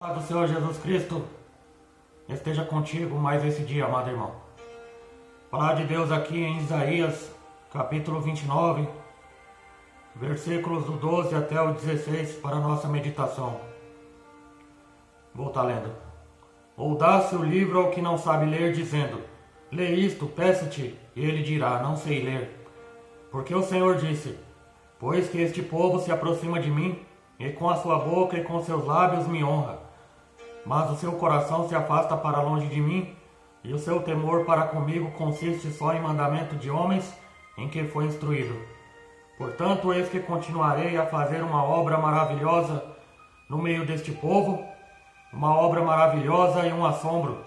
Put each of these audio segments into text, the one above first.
A do Senhor Jesus Cristo esteja contigo mais esse dia, amado irmão. Palavra de Deus aqui em Isaías, capítulo 29, versículos do 12 até o 16 para a nossa meditação. Vou estar lendo. Ou dá-se o livro ao que não sabe ler, dizendo: lê isto, peço-te, e ele dirá: não sei ler. Porque o Senhor disse: pois que este povo se aproxima de mim, e com a sua boca e com seus lábios me honra, mas o seu coração se afasta para longe de mim, e o seu temor para comigo consiste só em mandamento de homens em que foi instruído. Portanto, eis que continuarei a fazer uma obra maravilhosa no meio deste povo, uma obra maravilhosa e um assombro,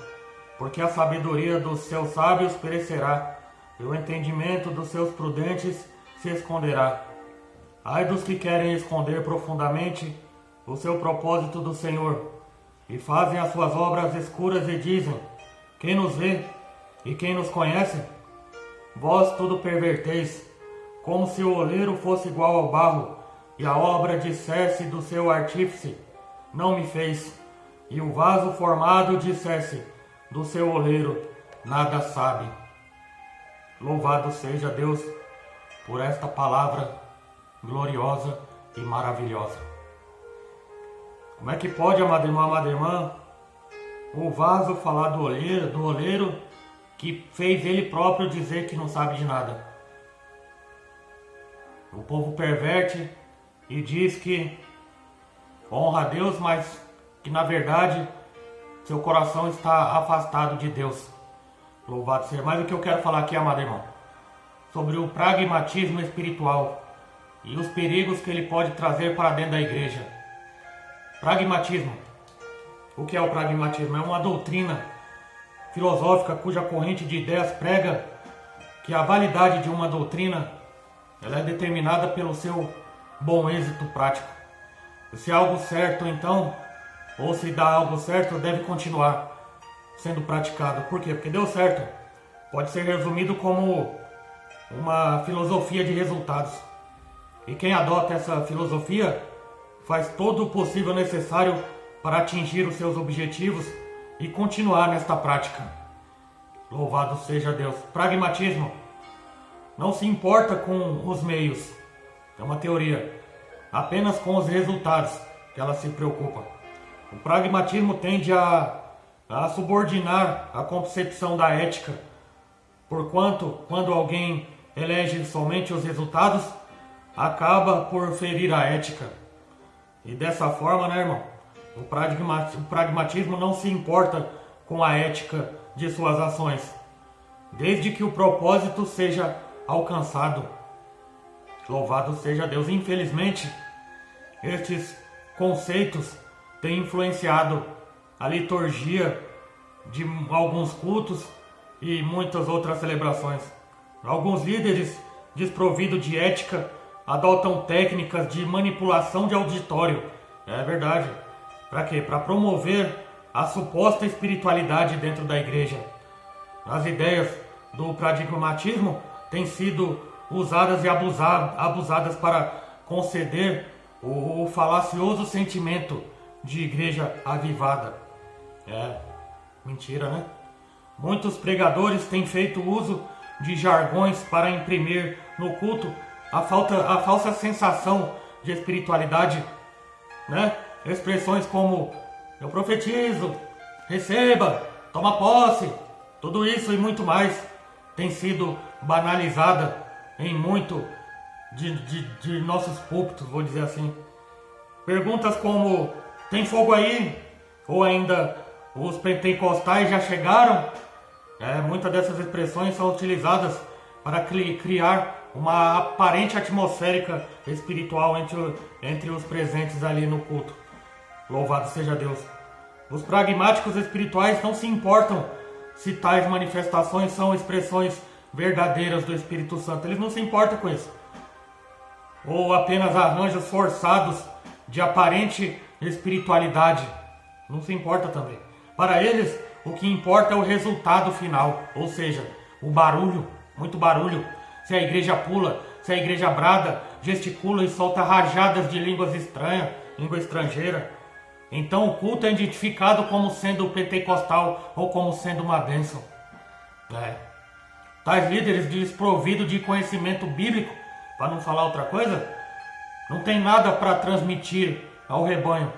porque a sabedoria dos seus sábios perecerá, e o entendimento dos seus prudentes se esconderá. Ai dos que querem esconder profundamente o seu propósito do Senhor, e fazem as suas obras escuras e dizem: quem nos vê e quem nos conhece? Vós tudo perverteis, como se o oleiro fosse igual ao barro, e a obra dissesse do seu artífice: não me fez, e o vaso formado dissesse do seu oleiro: nada sabe. Louvado seja Deus por esta palavra gloriosa e maravilhosa. Como é que pode, amado irmão, amada irmã, o vaso falar do oleiro que fez ele próprio dizer que não sabe de nada? O povo perverte e diz que honra a Deus, mas que na verdade seu coração está afastado de Deus. Louvado seja. Mas o que eu quero falar aqui, amado irmão, sobre o pragmatismo espiritual e os perigos que ele pode trazer para dentro da igreja. Pragmatismo. O que é o pragmatismo? É uma doutrina filosófica cuja corrente de ideias prega que a validade de uma doutrina ela é determinada pelo seu bom êxito prático. Se é algo certo, então, ou se dá algo certo, deve continuar sendo praticado. Por quê? Porque deu certo. Pode ser resumido como uma filosofia de resultados. E quem adota essa filosofia faz todo o possível necessário para atingir os seus objetivos e continuar nesta prática. Louvado seja Deus. Pragmatismo não se importa com os meios, é uma teoria, apenas com os resultados que ela se preocupa. O pragmatismo tende a subordinar a concepção da ética, porquanto, quando alguém elege somente os resultados, acaba por ferir a ética. E dessa forma, né, irmão, o pragmatismo não se importa com a ética de suas ações, desde que o propósito seja alcançado. Louvado seja Deus. Infelizmente, estes conceitos têm influenciado a liturgia de alguns cultos e muitas outras celebrações. Alguns líderes desprovidos de ética adotam técnicas de manipulação de auditório. É verdade. Para quê? Para promover a suposta espiritualidade dentro da igreja. As ideias do pragmatismo têm sido usadas e abusadas para conceder o falacioso sentimento de igreja avivada. É mentira, né? Muitos pregadores têm feito uso de jargões para imprimir no culto a falsa sensação de espiritualidade, né? Expressões como eu profetizo, receba, toma posse, tudo isso e muito mais tem sido banalizada em muito de nossos púlpitos, vou dizer assim. Perguntas como: tem fogo aí? Ou ainda: os pentecostais já chegaram? Muitas dessas expressões são utilizadas para criar uma aparente atmosférica espiritual entre os presentes ali no culto. Louvado seja Deus. Os pragmáticos espirituais não se importam se tais manifestações são expressões verdadeiras do Espírito Santo. Eles não se importam com isso. Ou apenas arranjos forçados de aparente espiritualidade. Não se importa também. Para eles, o que importa é o resultado final, ou seja, o barulho, muito barulho. Se a igreja pula, se a igreja brada, gesticula e solta rajadas de línguas estranhas, língua estrangeira. Então o culto é identificado como sendo pentecostal ou como sendo uma bênção. Tais líderes desprovidos de conhecimento bíblico, para não falar outra coisa, não tem nada para transmitir ao rebanho.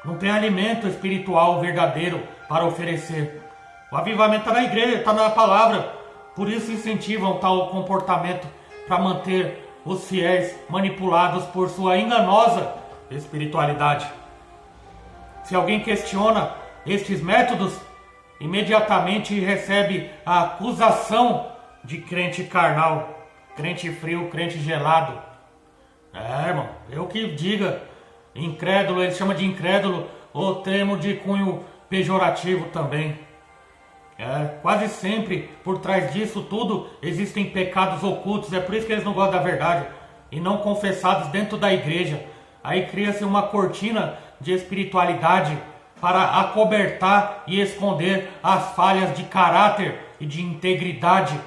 Não tem alimento espiritual verdadeiro para oferecer. O avivamento está na igreja, está na palavra. Por isso incentivam tal comportamento para manter os fiéis manipulados por sua enganosa espiritualidade. Se alguém questiona estes métodos, imediatamente recebe a acusação de crente carnal, crente frio, crente gelado. Irmão, eu que diga, incrédulo, ele chama de incrédulo, ou termo de cunho pejorativo também. Quase sempre, por trás disso tudo, existem pecados ocultos, é por isso que eles não gostam da verdade, e não confessados dentro da igreja. Aí cria-se uma cortina de espiritualidade para acobertar e esconder as falhas de caráter e de integridade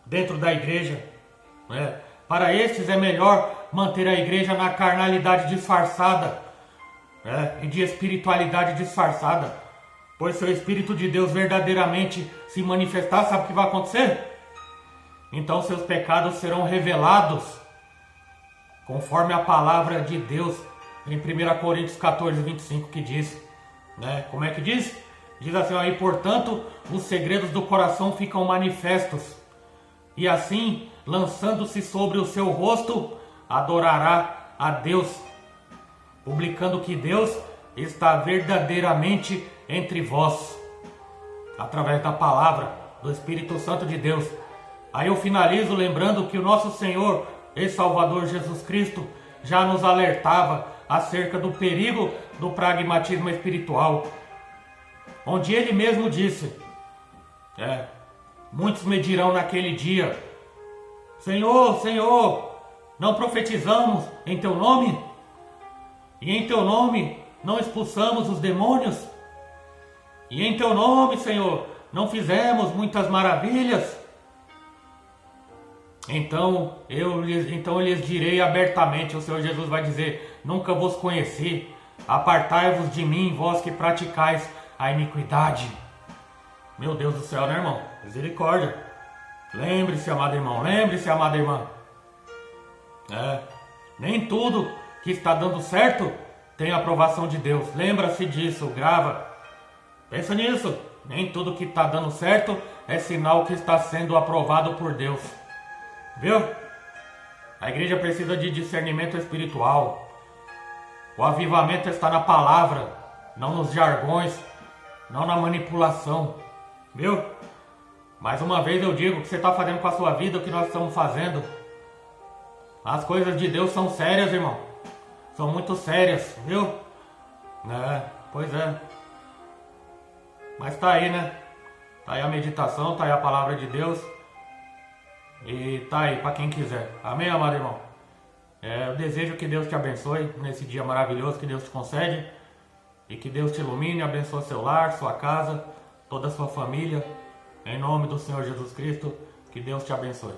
dentro da igreja. Para estes é melhor manter a igreja na carnalidade disfarçada e de espiritualidade disfarçada. Pois se o Espírito de Deus verdadeiramente se manifestar, sabe o que vai acontecer? Então seus pecados serão revelados, conforme a palavra de Deus em 1 Coríntios 14, 25, que diz, como é que diz? Diz assim, e portanto os segredos do coração ficam manifestos, e assim, lançando-se sobre o seu rosto, adorará a Deus, publicando que Deus está verdadeiramente entre vós, através da palavra do Espírito Santo de Deus. Aí eu finalizo lembrando que o nosso Senhor e Salvador Jesus Cristo já nos alertava acerca do perigo do pragmatismo espiritual, onde ele mesmo disse, muitos me dirão naquele dia, Senhor, Senhor, não profetizamos em teu nome? E em teu nome não expulsamos os demônios? E em teu nome, Senhor, não fizemos muitas maravilhas? Então eu lhes direi abertamente, o Senhor Jesus vai dizer, nunca vos conheci, apartai-vos de mim, vós que praticais a iniquidade. Meu Deus do céu, né, irmão? Misericórdia. Lembre-se, amado irmão, lembre-se, amada irmã. Nem tudo que está dando certo tem a aprovação de Deus. Lembra-se disso, grava. Pensa nisso. Nem tudo que está dando certo é sinal que está sendo aprovado por Deus. Viu? A igreja precisa de discernimento espiritual. O avivamento está na palavra, não nos jargões, não na manipulação. Viu? Mais uma vez eu digo o que você está fazendo com a sua vida, o que nós estamos fazendo. As coisas de Deus são sérias, irmão. São muito sérias, viu? Pois é. Mas tá aí, né? Tá aí a meditação, tá aí a palavra de Deus. E tá aí para quem quiser. Amém, amado irmão? Eu desejo que Deus te abençoe nesse dia maravilhoso que Deus te concede. E que Deus te ilumine, abençoe seu lar, sua casa, toda a sua família. Em nome do Senhor Jesus Cristo, que Deus te abençoe.